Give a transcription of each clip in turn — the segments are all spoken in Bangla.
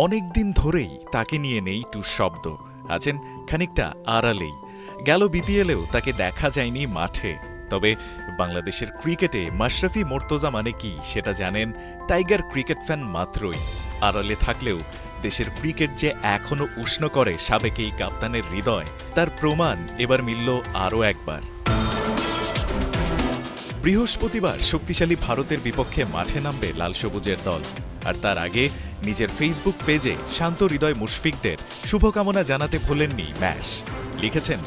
অনেকদিন ধরেই তাকে নিয়ে নেই টুস শব্দ, আছেন খানিকটা আড়ালেই। গেল বিপিএলেও তাকে দেখা যায়নি মাঠে। তবে বাংলাদেশের ক্রিকেটে মাশরাফি মোর্তজা মানে কি সেটা জানেন টাইগার ক্রিকেট ফ্যান মাত্রই। আড়ালে থাকলেও দেশের ক্রিকেট যে এখনো উষ্ণ করে সাবেক এই কাপ্তানের হৃদয়, তার প্রমাণ এবার মিলল আরও একবার। বৃহস্পতিবার শক্তিশালী ভারতের বিপক্ষে মাঠে নামবে লাল সবুজের দল। আর তার আগে নিজের ফেসবুক পেজে শান্ত হৃদয় মুশফিকদের শুভকামনা জানাতে ভোলেননি ম্যাশ। লিখেছেন,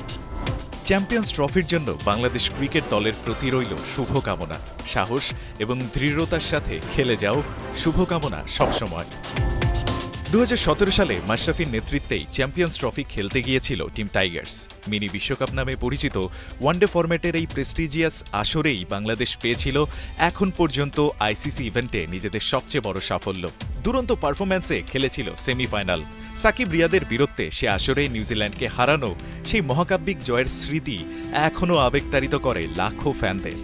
চ্যাম্পিয়ন্স ট্রফির জন্য বাংলাদেশ ক্রিকেট দলের প্রতি রইল শুভকামনা, সাহস এবং দৃঢ়তার সাথে খেলে যাও, শুভকামনা সবসময়। 2017 সালে মাশরাফির নেতৃত্বেই চ্যাম্পিয়ন্স ট্রফি খেলতে গিয়েছিল টিম টাইগার্স। মিনি বিশ্বকাপ নামে পরিচিত ওয়ানডে ফরম্যাটের এই প্রেস্টিজিয়াস আসরেই বাংলাদেশ পেয়েছিল এখন পর্যন্ত আইসিসি ইভেন্টে নিজেদের সবচেয়ে বড় সাফল্য। দুরন্ত পারফরম্যান্সে খেলেছিল সেমিফাইনাল। সাকিব রিয়াদের বীরত্বে সে আসরে নিউজিল্যান্ডকে হারানো সেই মহাকাব্যিক জয়ের স্মৃতি এখনও আবেগতাড়িত করে লাখো ফ্যানদের।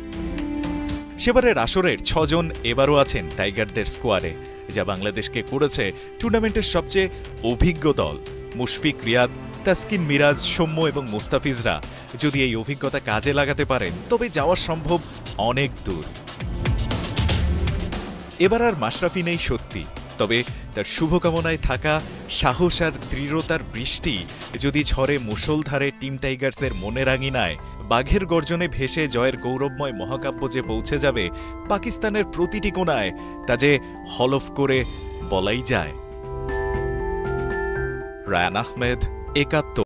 সেবারের আসরের 6 জন এবারও আছেন টাইগারদের স্কোয়াডে, যা বাংলাদেশকে করেছে টুর্নামেন্টের সবচেয়ে অভিজ্ঞ দল। মুশফিক, রিয়াদ, তাসকিন, মিরাজ, সৌম্য এবং মুস্তাফিজরা যদি এই অভিজ্ঞতা কাজে লাগাতে পারেন তবে যাওয়া সম্ভব অনেক দূর। এবার আর মাশরাফি নেই সত্যি, তবে তার শুভকামনায় থাকা সাহস আর দৃঢ়তার বৃষ্টি যদি ঝড়ে মুষলধারে টিম টাইগার্সের মনের আঙিনায় বাঘের গর্জনে ভেসে জয়ের গৌরবময় মহাকাব্য যে পৌঁছে যাবে পাকিস্তানের প্রতিটি কোণায়, তা যে হলফ করে বলাই যায়। রায়ান আহমেদ, ৭১।